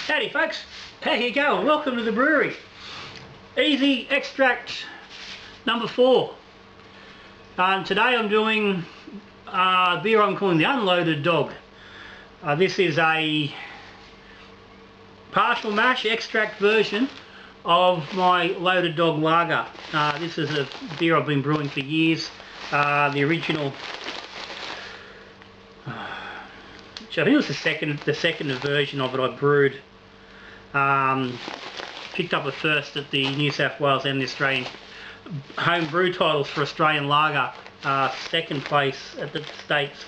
Howdy folks, how you going? Welcome to the brewery. Easy extract number 4. Today I'm doing a beer I'm calling the Unloaded Dog. This is a partial mash extract version of my Loaded Dog lager. This is a beer I've been brewing for years. The original, which I think it was the second version of it I brewed. Picked up a first at the New South Wales and the Australian home brew titles for Australian lager. Second place at the States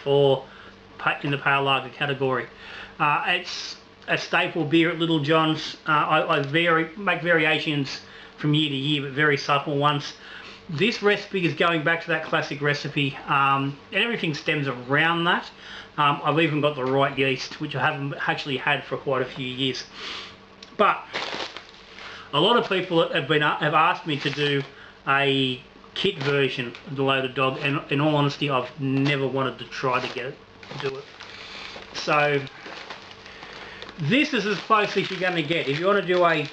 in the pale lager category. It's a staple beer at Littlejohns. I make variations from year to year, but very subtle ones. This recipe is going back to that classic recipe, and everything stems around that. I've even got the right yeast, which I haven't actually had for quite a few years. But a lot of people have asked me to do a kit version of the Loaded Dog, and in all honesty, I've never wanted to try to do it. So this is as close as you're going to get. If you want to do a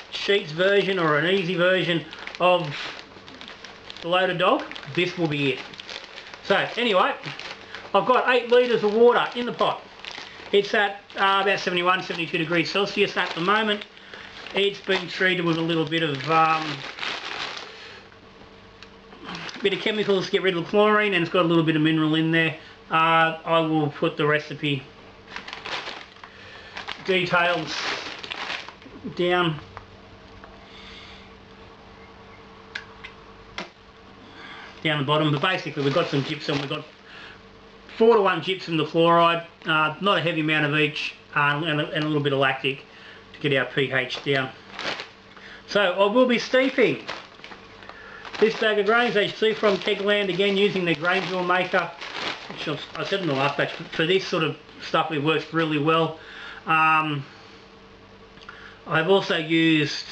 sheets version or an easy version of the Loaded Dog, this will be it. So anyway, I've got 8 litres of water in the pot. It's at about 71, 72 degrees Celsius at the moment. It's been treated with a little bit of chemicals to get rid of the chlorine, and it's got a little bit of mineral in there. I will put the recipe details down the bottom, but basically we've got some gypsum. We've got 4:1 gypsum to chloride, not a heavy amount of each, and a little bit of lactic to get our pH down. So I will be steeping this bag of grains, as you see, from Kegland, again using their grain bill maker, which I said in the last batch, for this sort of stuff it works really well. I've also used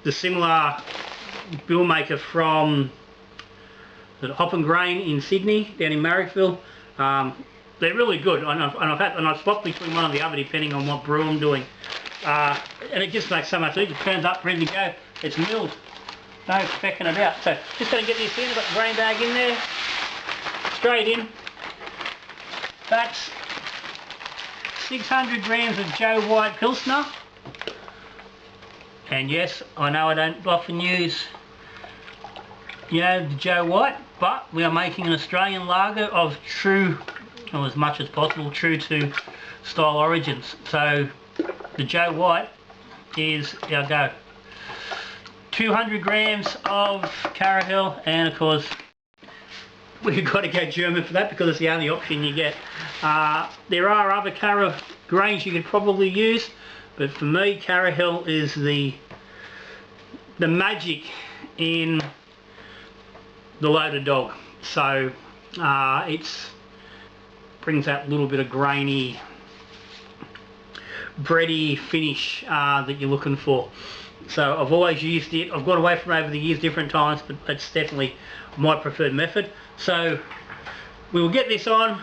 the similar bill maker from the Hop and Grain in Sydney, down in Marrickville. They're really good, and I've swapped between one or the other depending on what brew I'm doing. And it just makes so much easier. It turns up, ready to go. It's milled, no specking about. So just going to get this in. I've got the grain bag in there, straight in. That's 600 grams of Joe White Pilsener. And yes, I know I don't often use, the Joe White, but we are making an Australian lager of true, or as much as possible, true to style origins. So the Joe White is our go. 200 grams of Carahell, and of course we've got to go German for that because it's the only option you get. There are other Carahell grains you could probably use, but for me Carahell is the magic in the Loaded Dog. So it's brings that little bit of grainy, bready finish that you're looking for. So I've always used it. I've gone away from it over the years different times, but it's definitely my preferred method. So we will get this on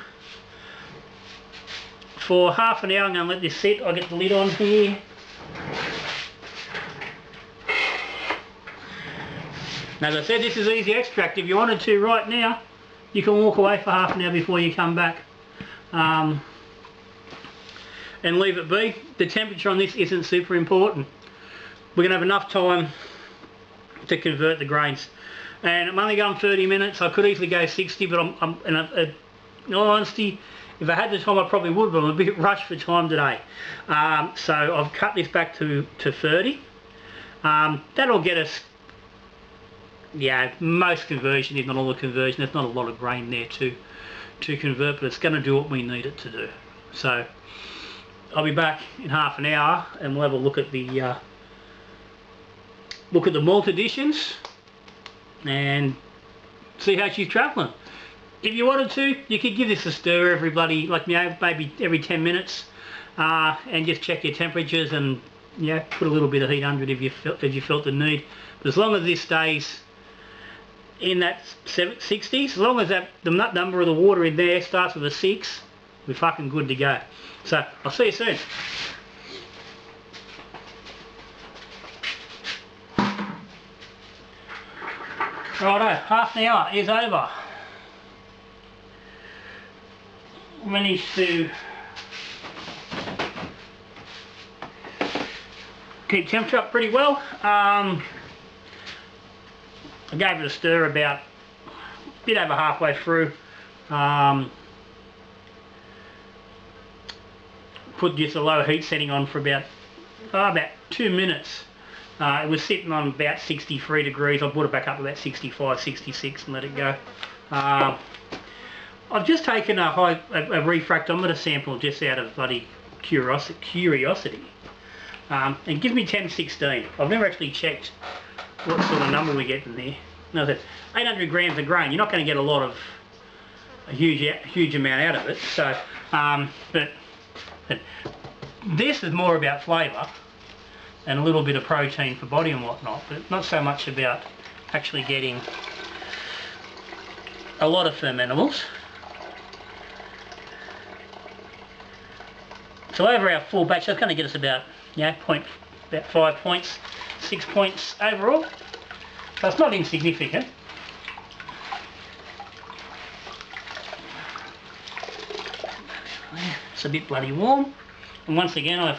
for half an hour. I'm going to let this sit. I'll get the lid on here. As I said, this is easy extract. If you wanted to right now, you can walk away for half an hour before you come back and leave it be. The temperature on this isn't super important. We're going to have enough time to convert the grains. And I'm only going 30 minutes. I could easily go 60, but in all honesty, if I had the time I probably would, but I'm a bit rushed for time today. So I've cut this back to 30. That'll get us, most conversion, if not all the conversion. There's not a lot of grain there to convert, but it's going to do what we need it to do. So I'll be back in half an hour, and we'll have a look at the malt additions and see how she's travelling. If you wanted to, you could give this a stir maybe every 10 minutes, and just check your temperatures and put a little bit of heat under it if you felt the need. But as long as this stays in that 60s, as long as the nut number of the water in there starts with a 6, we're fucking good to go. So I'll see you soon. Righto, half an hour is over. Managed to keep temperature up pretty well. I gave it a stir about a bit over halfway through. Put just a low heat setting on for about 2 minutes. It was sitting on about 63 degrees. I brought it back up to about 65, 66 and let it go. I've just taken a refractometer sample just out of bloody curiosity. And give me 1016. I've never actually checked what sort of number we get in there. No, that's 800 grams of grain. You're not going to get a huge amount out of it. So, but this is more about flavour and a little bit of protein for body and whatnot, but not so much about actually getting a lot of fermentables. So over our full batch, that's going to get us about, about 5 points, 6 points overall. So it's not insignificant. It's a bit bloody warm. And once again, I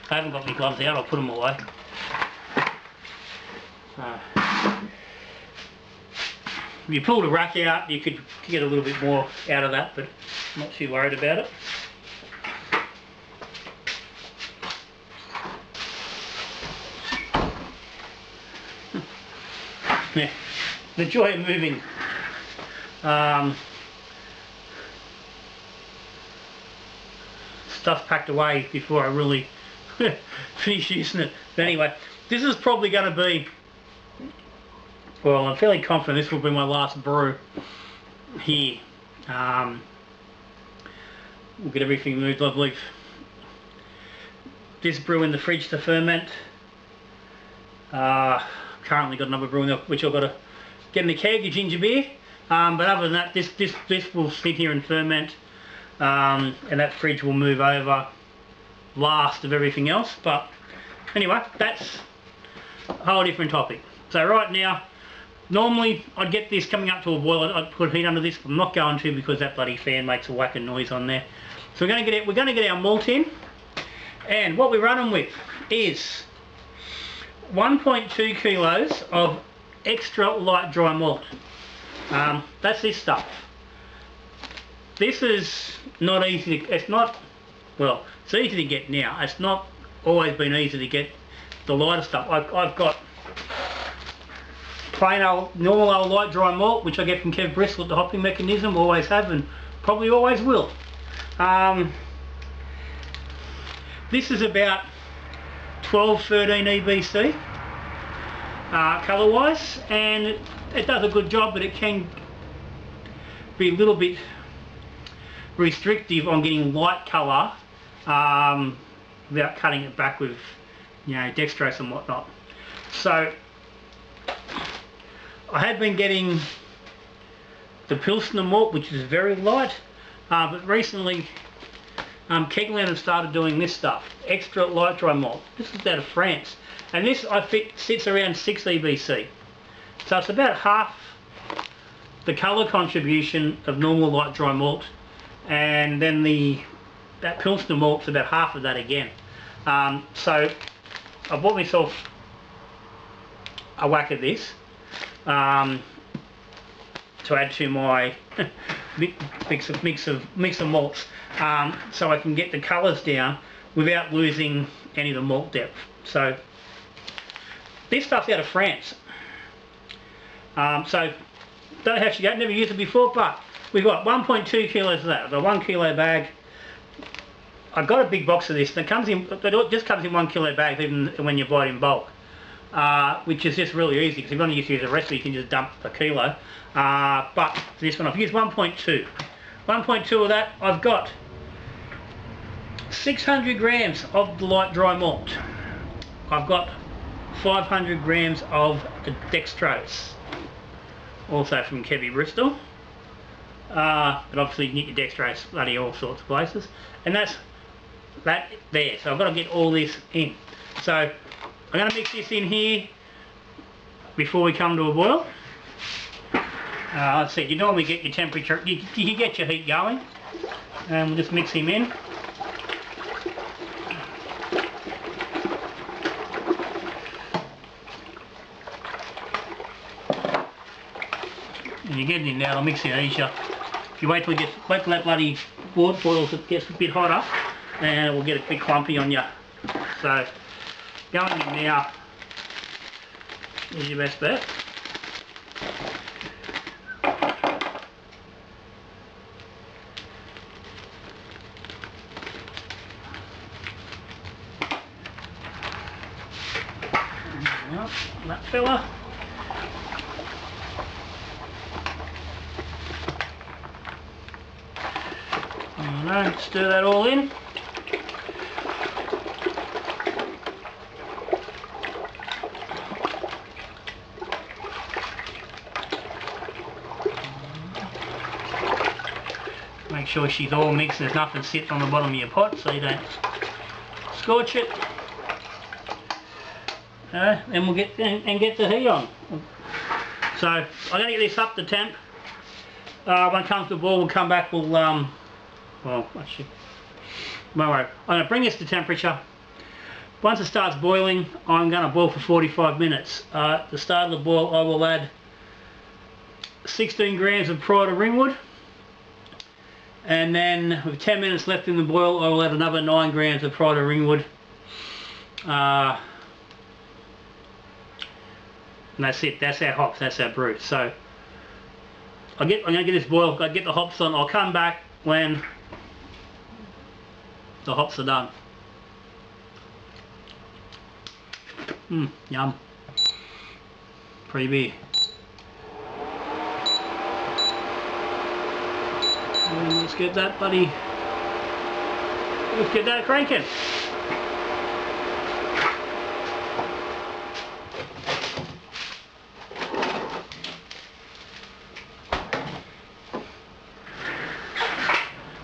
haven't got my gloves out, I'll put them away. If you pull the rack out, you could get a little bit more out of that, but I'm not too worried about it. Yeah, the joy of moving. Stuff packed away before I really finish using it. But anyway, this is probably going to be, well, I'm fairly confident this will be my last brew here. We'll get everything moved. I'll leave this brew in the fridge to ferment. Currently got another brew in there, which I've got to get in the keg, a ginger beer. But other than that, this will sit here and ferment. And that fridge will move over last of everything else. But anyway, that's a whole different topic. So right now, normally I'd get this coming up to a boil. I'd put heat under this, but I'm not going to because that bloody fan makes a whacking noise on there. So we're going to get our malt in, and what we're running with is 1.2 kilos of extra light dry malt. That's this stuff. This is not easy to, it's easy to get now. It's not always been easy to get the lighter stuff. I've got plain old, normal old light dry malt, which I get from Kev Bristol at the hopping mechanism, always have and probably always will. This is about 12-13 EBC colour wise, and it does a good job, but it can be a little bit restrictive on getting light colour without cutting it back with dextrose and whatnot. So I had been getting the Pilsener malt, which is very light, but recently Kegland have started doing this stuff, extra light dry malt. This is out of France, and this I think sits around 6 EBC. So it's about half the colour contribution of normal light dry malt, and then that Pilsener malt's about half of that again. So I bought myself a whack of this to add to my mix of malts, so I can get the colours down without losing any of the malt depth. So this stuff's out of France. So don't have to go, never used it before, but we've got 1.2 kilos of that. I've got a 1 kilo bag. I've got a big box of this. It just comes in 1 kilo bags even when you buy it in bulk, which is just really easy because if you want to use the recipe, you can just dump a kilo. But for this one, I've used 1.2. 1.2 of that. I've got 600 grams of the light dry malt. I've got 500 grams of the dextrose, also from Kevy Bristol. but obviously you can get your dextrose bloody all sorts of places, and that's that there. So I've got to get all this in. So I'm going to mix this in here before we come to a boil. Like I said, you normally get your temperature, you can get your heat going, and we'll just mix him in. And you get it in now, it'll mix it easier. If you wait till that bloody wood boils, it gets a bit hotter, and it will get a bit clumpy on you. So going in now is your best bet. Well, that fella. Stir that all in. Make sure she's all mixed, there's nothing sitting on the bottom of your pot so you don't scorch it. Then we'll get the heat on. So I'm going to get this up to temp. When it comes to the boil, we'll come back, well, actually, don't worry. I'm going to bring this to temperature. Once it starts boiling, I'm going to boil for 45 minutes. At the start of the boil, I will add 16 grams of Pride of Ringwood. And then, with 10 minutes left in the boil, I will add another 9 grams of Pride of Ringwood. And that's it. That's our hops. That's our brew. So, I'm going to get this boil. I'll get the hops on. I'll come back when the hops are done. Yum. Pretty big. And let's get that buddy. Let's get that cranking.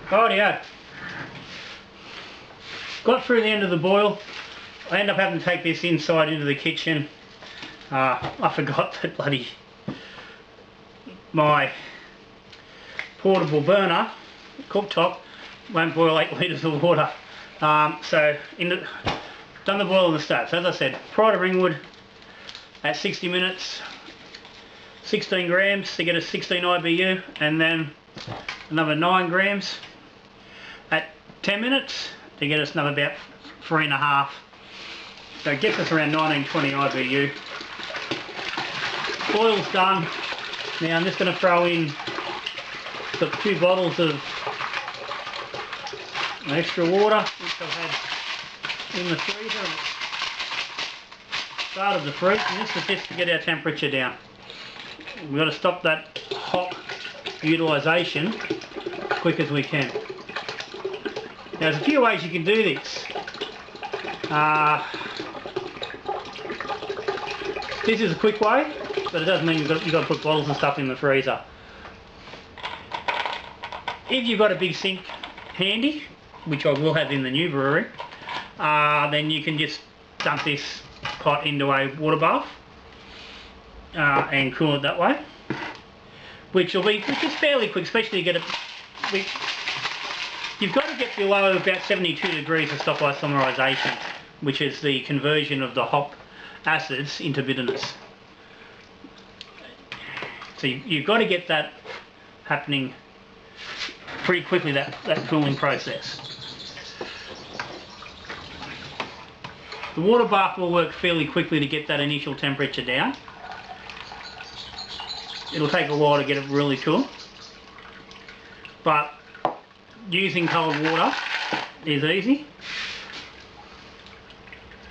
Rightio. Got through the end of the boil. I end up having to take this inside into the kitchen. I forgot that bloody my portable burner cooktop won't boil 8 litres of water. So done the boil on the stove. So as I said, Pride of Ringwood at 60 minutes, 16 grams to get a 16 IBU, and then another 9 grams at 10 minutes to get us another about 3.5. So it gets us around 19-20 IBU. Boil's done. Now I'm just going to throw in the 2 bottles of extra water, which I've had in the freezer. Started the freeze, and this is just to get our temperature down. We've got to stop that hop utilisation as quick as we can. Now there's a few ways you can do this. This is a quick way, but it doesn't mean you've got to put bottles and stuff in the freezer. If you've got a big sink handy, which I will have in the new brewery, then you can just dump this pot into a water bath and cool it that way, which is fairly quick, especially to get it. You've got to get below about 72 degrees to stop isomerization, which is the conversion of the hop acids into bitterness. So you've got to get that happening pretty quickly, that cooling process. The water bath will work fairly quickly to get that initial temperature down. It'll take a while to get it really cool, but using cold water is easy.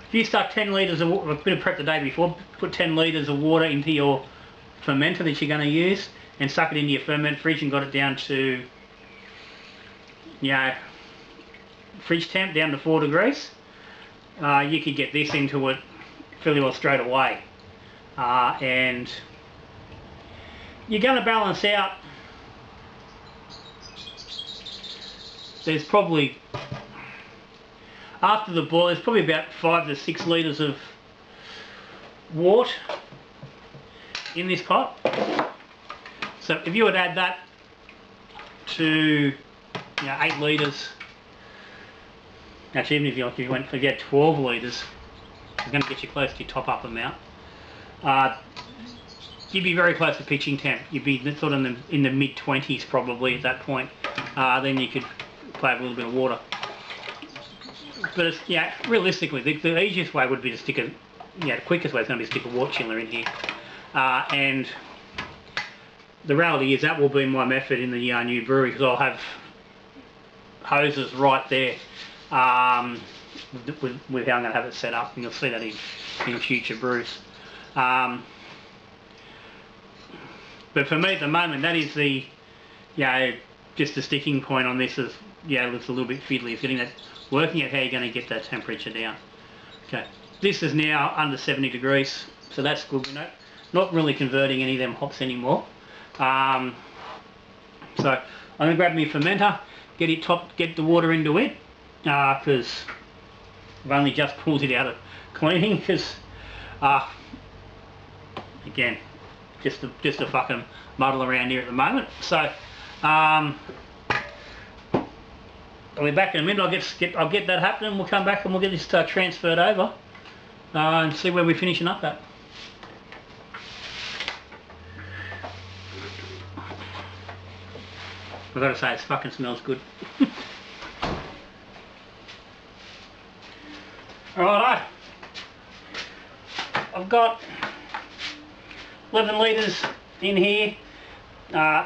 If you stuck 10 litres of water, a bit of prep the day before, put 10 litres of water into your fermenter that you're going to use and stuck it into your ferment fridge and got it down to, you know, fridge temp down to 4 degrees, you could get this into it fairly well straight away. And you're going to balance out there's probably, after the boil, there's probably about 5 to 6 litres of wort in this pot. So if you would add that to 8 litres, actually even if you went for 12 litres, it's going to get you close to your top up amount. You'd be very close to pitching temp. You'd be sort of in the mid-20s probably at that point. Then you could play with a little bit of water. But it's, realistically, the easiest way would be to stick a, the quickest way is going to be to stick a wort chiller in here. And the reality is that will be my method in the new brewery, because I'll have hoses right there with how I'm going to have it set up, and you'll see that in future brews. But for me at the moment, that is the, just the sticking point on this is, it looks a little bit fiddly. It's getting that, working out how you're going to get that temperature down. Okay, this is now under 70 degrees, so that's good. We're not really converting any of them hops anymore. So I'm going to grab my fermenter, get the water into it, because I've only just pulled it out of cleaning, because again, just a fucking muddle around here at the moment. So I'll be back in a minute. I'll get that happening. We'll come back and we'll get this transferred over and see where we're finishing up at. I've got to say, it fucking smells good. Alright, I've got 11 litres in here.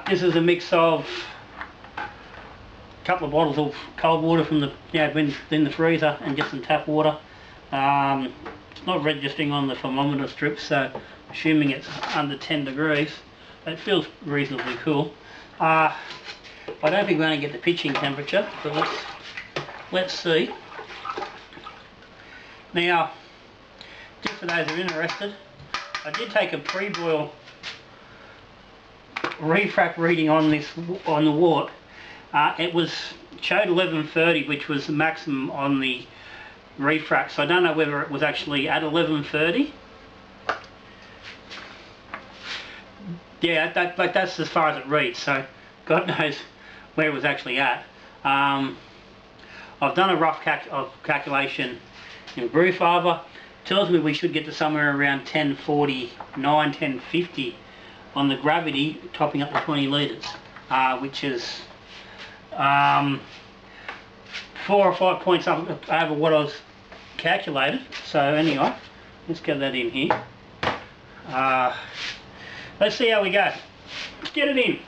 This is a mix of a couple of bottles of cold water from the in the freezer and just some tap water. It's not registering on the thermometer strip, so assuming it's under 10 degrees, it feels reasonably cool. I don't think we're going to get the pitching temperature, but let's see. Now, just for those who are interested, I did take a pre-boil refrac reading on the wort. It showed 1130, which was the maximum on the refrac. So I don't know whether it was actually at 1130. Yeah, that's as far as it reads. So God knows where it was actually at. I've done a rough calculation in brew fibre. Tells me we should get to somewhere around 1049, 1050 on the gravity, topping up to 20 litres, which is 4 or 5 points over what I was calculated. So anyway, let's get that in here. Let's see how we go. Let's get it in.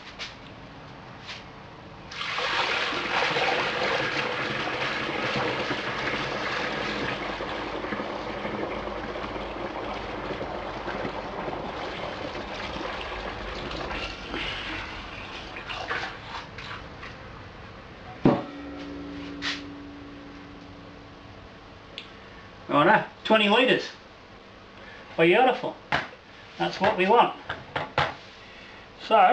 Righto, 20 litres. Beautiful. That's what we want. So,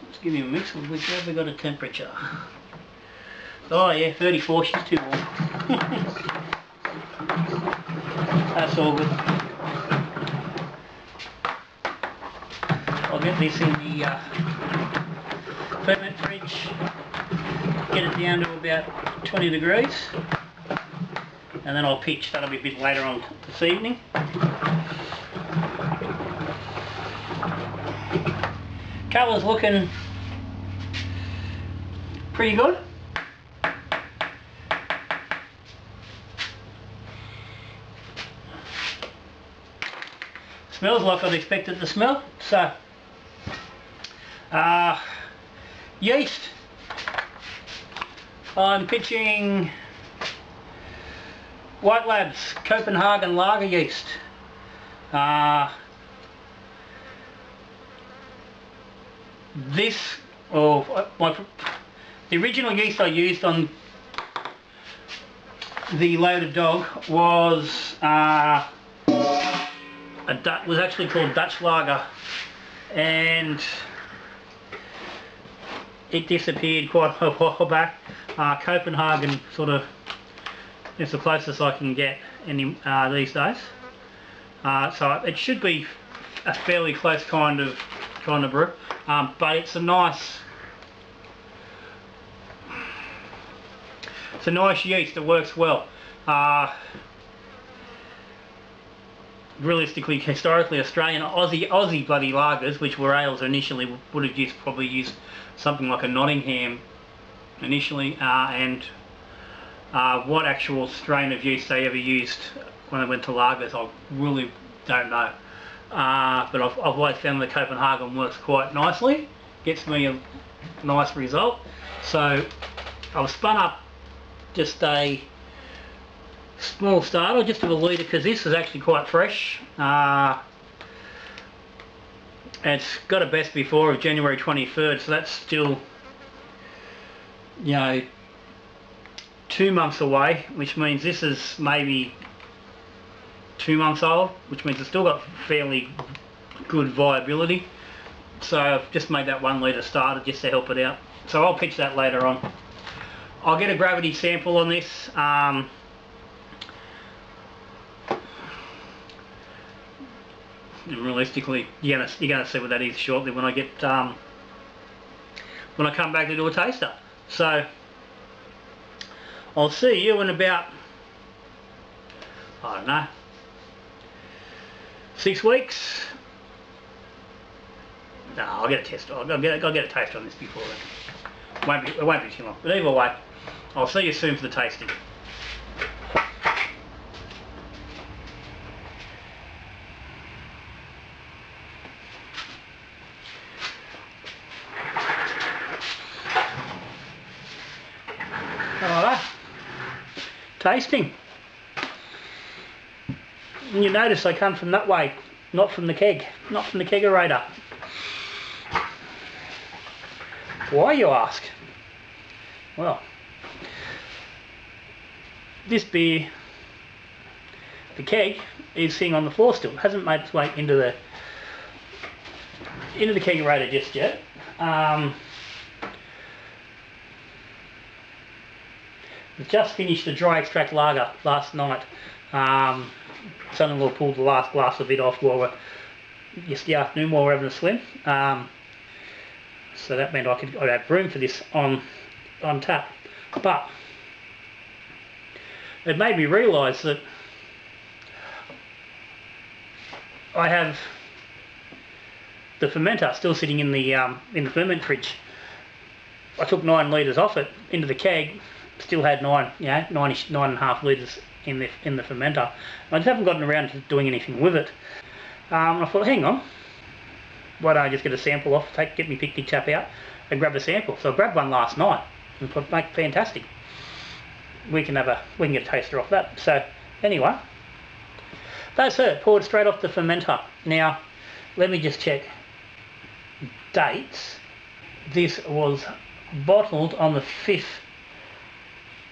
let's give you a mix. Which have we got a temperature? Oh yeah, 34. She's too warm. That's all good. I'll get this in the ferment fridge. Get it down to about 20 degrees, and then I'll pitch. That'll be a bit later on this evening. Colour's looking pretty good. Smells like I'd expect it to smell. So, yeast. I'm pitching White Labs Copenhagen lager yeast. The original yeast I used on the loaded dog was actually called Dutch lager, and it disappeared quite a while back. Copenhagen sort of is the closest I can get these days. So it should be a fairly close kind of brew, but it's a nice yeast that works well. Realistically, historically, Australian, Aussie bloody lagers, which were ales initially, would have probably used something like a Nottingham initially, and what actual strain of yeast they ever used when they went to lagers, I really don't know. But I've always found that Copenhagen works quite nicely, gets me a nice result. So I've spun up just a small starter, just of a litre, because this is actually quite fresh. It's got a best before of January 23rd, so that's still, you know, 2 months away, which means this is maybe 2 months old, which means it's still got fairly good viability. So I've just made that 1 litre starter just to help it out. So I'll pitch that later on. I'll get a gravity sample on this. And realistically, you're gonna see what that is shortly when I get when I come back to do a taster. So I'll see you in about, I don't know, 6 weeks. No, I'll get a test. I'll get a taste on this before then. It won't be too long. But either way, I'll see you soon for the tasting. Alright, tasting. And you notice I come from that way, not from the keg, not from the kegerator. Why, you ask? Well, this beer, the keg, is sitting on the floor still. It hasn't made its way into the kegerator just yet. We just finished the dry extract lager last night. Son-in-law pulled the last glass of it off yesterday afternoon while we were having a swim. So that meant I'd have room for this on tap. But it made me realise that I have the fermenter still sitting in the ferment fridge. I took 9 litres off it into the keg. Still had 9.5 litres in the fermenter. I just haven't gotten around to doing anything with it. I thought, hang on, why don't I just get a sample off, get my picnic tap out and grab a sample. So I grabbed one last night and thought, mate, fantastic. We can get a taster off that. So anyway, that's it, poured straight off the fermenter. Now, let me just check dates. This was bottled on the 5th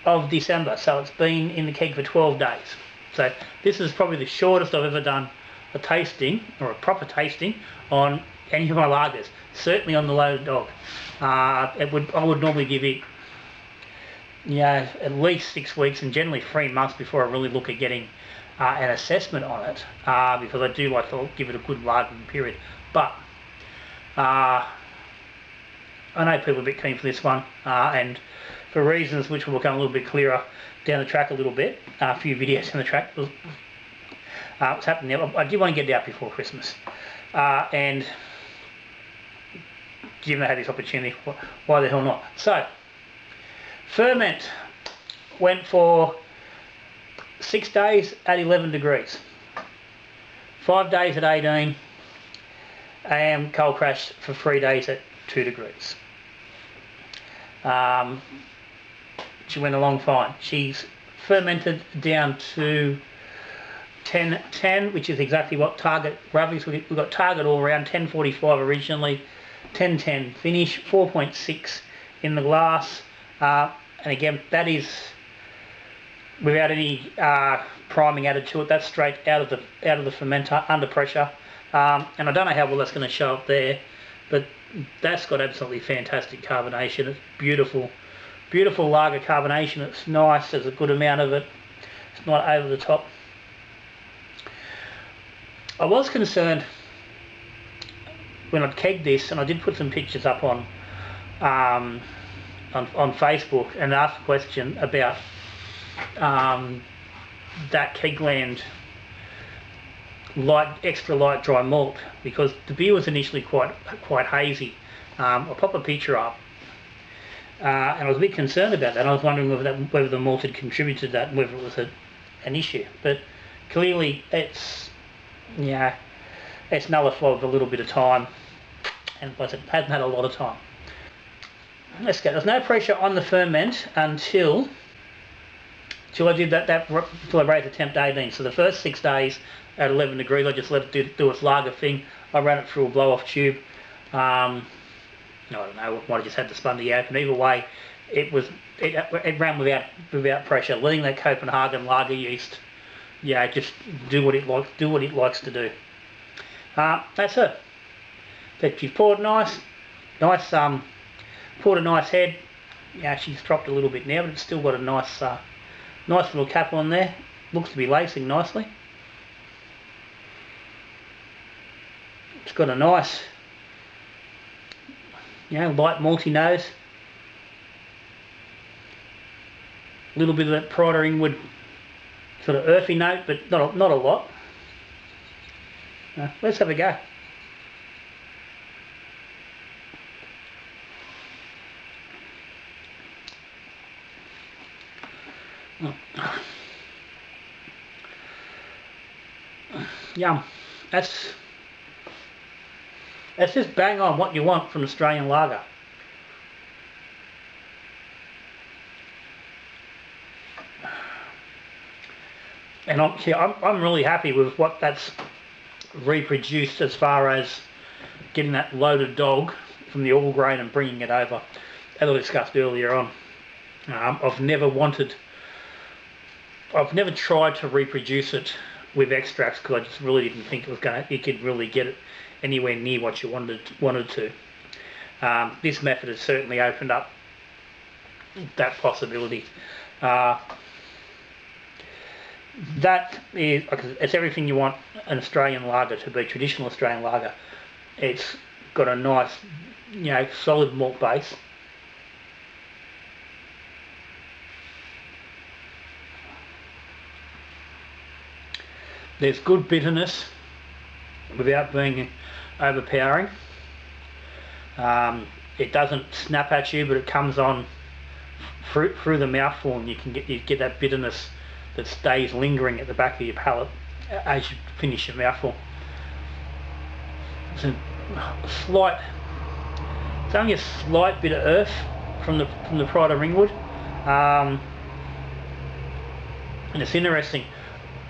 of December, so it's been in the keg for 12 days. So this is probably the shortest I've ever done a tasting, or a proper tasting, on any of my lagers. Certainly on the Loaded Dog. I would normally give it, at least 6 weeks and generally 3 months before I really look at getting an assessment on it, because I do like to give it a good lagering period. But I know people are a bit keen for this one, and for reasons which will become a little bit clearer down the track a little bit, a few videos down the track, what's happening there. I did want to get it out before Christmas, and given I had this opportunity, why the hell not? So, ferment went for 6 days at 11 degrees, 5 days at 18, and cold crashed for 3 days at 2 degrees. She went along fine. She's fermented down to 1010, which is exactly what target roughly. We've got target all around 1045 originally, 1010 finish, 4.6 in the glass, and again that is without any priming added to it. That's straight out of the fermenter under pressure, and I don't know how well that's going to show up there, but That's got absolutely fantastic carbonation. It's beautiful, beautiful lager carbonation. It's nice. There's a good amount of it. It's not over the top. I was concerned when I'd kegged this, and I did put some pictures up on Facebook and asked a question about that Kegland extra light dry malt, because the beer was initially quite hazy. I'll pop a picture up, and I was a bit concerned about that. I was wondering whether the malt had contributed to that and whether it was an issue. But clearly it's nullified with a little bit of time, and plus it hasn't had a lot of time. Let's go. There's no pressure on the ferment until I did until I raised the temp to 18. So the first 6 days at 11 degrees, I just let it do its lager thing. I ran it through a blow-off tube. I don't know, I might have just had the spondy open. Either way, it ran without pressure, letting that Copenhagen lager yeast, just do what it likes to do. That's it. But she's poured nice, poured a nice head. She's dropped a little bit now, but it's still got a nice little cap on there. Looks to be lacing nicely. It's got a nice, light malty nose. A little bit of that Pride of Ringwood sort of earthy note, but not a lot. Let's have a go. Yum. That's just bang on what you want from Australian lager. And I'm really happy with what that's reproduced as far as getting that loaded dog from the all grain and bringing it over. As I discussed earlier on, I've never tried to reproduce it with extracts because I just really didn't think you could really get it anywhere near what you wanted to. This method has certainly opened up that possibility. It's everything you want an Australian lager to be, traditional Australian lager. It's got a nice, solid malt base. There's good bitterness without being overpowering. It doesn't snap at you, but it comes on through the mouthful, and you get that bitterness that stays lingering at the back of your palate as you finish your mouthful. It's only a slight bit of earth from the Pride of Ringwood, and it's interesting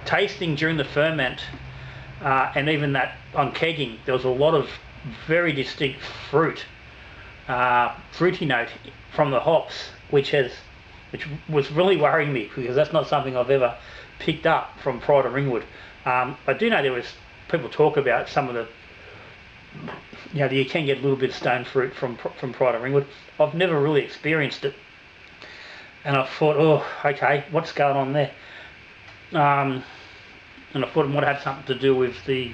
tasting during the ferment, and even that on kegging, there was a lot of very distinct fruity note from the hops, which was really worrying me, because that's not something I've ever picked up from Pride of Ringwood. I do know there was people talk about some of the, you can get a little bit of stone fruit from Pride of Ringwood. I've never really experienced it, and I thought, oh, okay, what's going on there? And I thought it might have something to do with the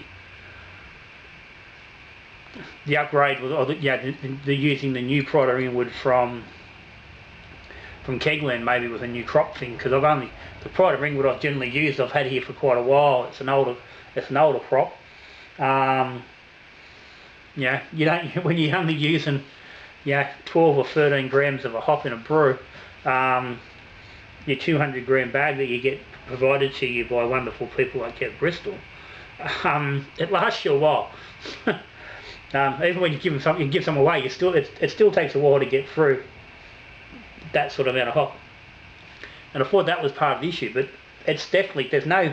upgrade, the using the new Pride of Ringwood from Kegland, maybe with a new crop thing, because the Pride of Ringwood I've generally used, I've had here for quite a while. It's an older crop. You don't, when you're only using 12 or 13 grams of a hop in a brew, your 200 gram bag that you get provided to you by wonderful people like Kev Bristol, it lasts you a while. Even when you give some away, it still takes a while to get through that sort of amount of hop. And I thought that was part of the issue, but it's definitely, there's no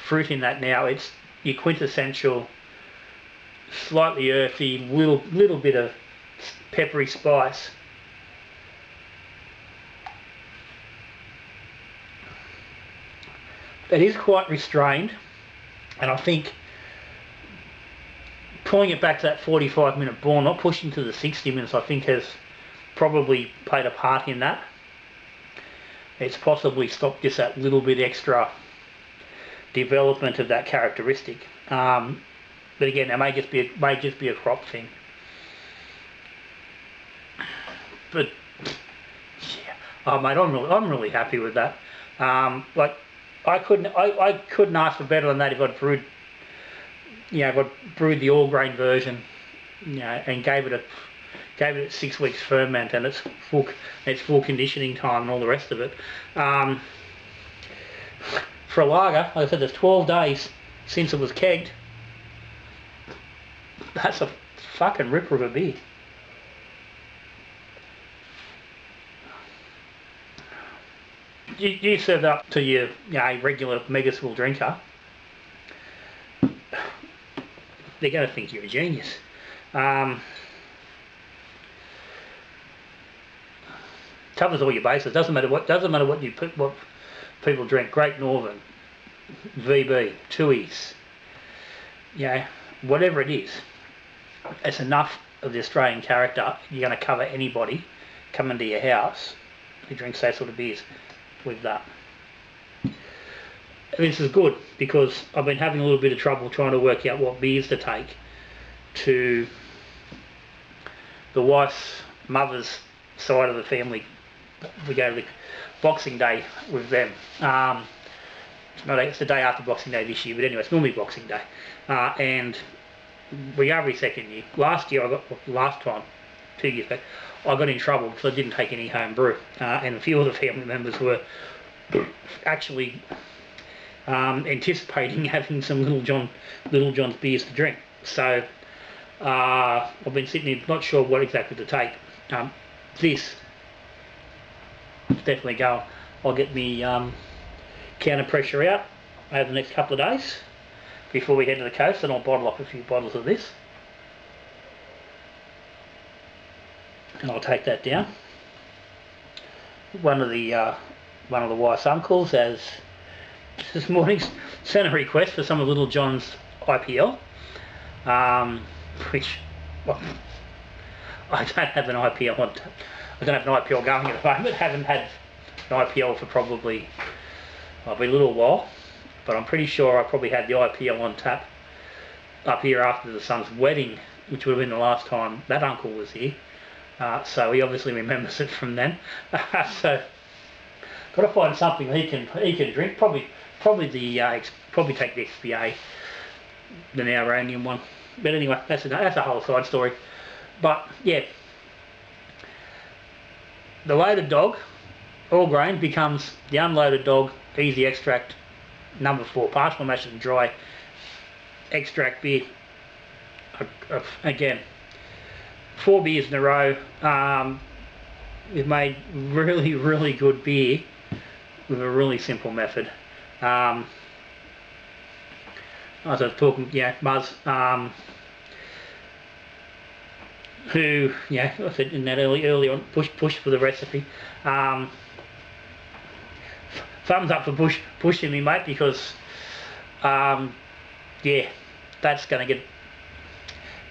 fruit in that now. It's your quintessential, slightly earthy, little bit of peppery spice. It is quite restrained, and I think pulling it back to that 45-minute boil, not pushing to the 60 minutes, I think has probably played a part in that. It's possibly stopped just that little bit extra development of that characteristic. But again, it may just be a crop thing. But yeah, oh mate, I'm really happy with that. Like I couldn't ask for better than that if I'd brewed, if I'd brewed the all grain version, and gave it 6 weeks ferment and its full conditioning time and all the rest of it. For a lager, like I said, there's 12 days since it was kegged. That's a fucking ripper of a beer. You serve that up to your regular mega swill drinker, they're going to think you're a genius. Covers all your bases. Doesn't matter what people drink. Great Northern, VB, Tui's, whatever it is. It's enough of the Australian character. You're going to cover anybody coming to your house who drinks those sort of beers with that. This is good because I've been having a little bit of trouble trying to work out what beers to take to the wife's mother's side of the family. We go to the Boxing Day with them. It's the day after Boxing Day this year, but anyway, it's normally Boxing Day. And we go every second year. Last time, 2 years back, I got in trouble because I didn't take any home brew. And a few of the family members were actually anticipating having some Little John's beers to drink. So I've been sitting here not sure what exactly to take. This definitely go. I'll get me counter pressure out over the next couple of days before we head to the coast, and I'll bottle up a few bottles of this, and I'll take that down. One of the wife's uncles has this morning's sent a request for some of Little John's IPL, which, well, I don't have an IPL on. I don't have an IPL going at the moment. Haven't had an IPL for probably a little while, but I'm pretty sure I probably had the IPL on tap up here after the son's wedding, which would have been the last time that uncle was here. So he obviously remembers it from then. So got to find something he can drink. Probably take the XPA, the Narronian one. But anyway, that's a whole side story. But yeah, the loaded dog, all grain, becomes the unloaded dog, easy extract, number 4, partial mash and dry extract beer. Again, 4 beers in a row. We've made really good beer with a really simple method. As I was talking, Muzz, who, I said in that early on, push for the recipe. Thumbs up for pushing me, mate, because that's going to get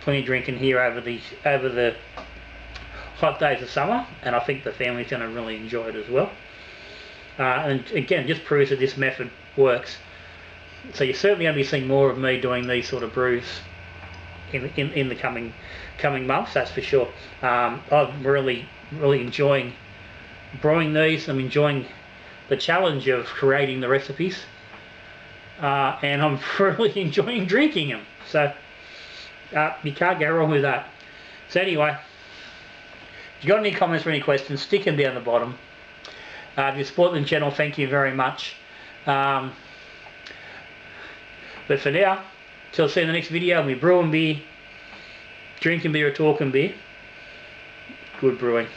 plenty of drinking here over the hot days of summer, and I think the family's going to really enjoy it as well. And again, just proves that this method works. So you're certainly going to be seeing more of me doing these sort of brews in the coming months, that's for sure. I'm really enjoying brewing these. I'm enjoying the challenge of creating the recipes, and I'm really enjoying drinking them. So you can't go wrong with that. So anyway, if you got any comments or any questions, stick them down the bottom. If you support the channel, thank you very much. But for now, till see you in the next video, I'll be brewing beer, drinking beer or talking beer. Good brewing.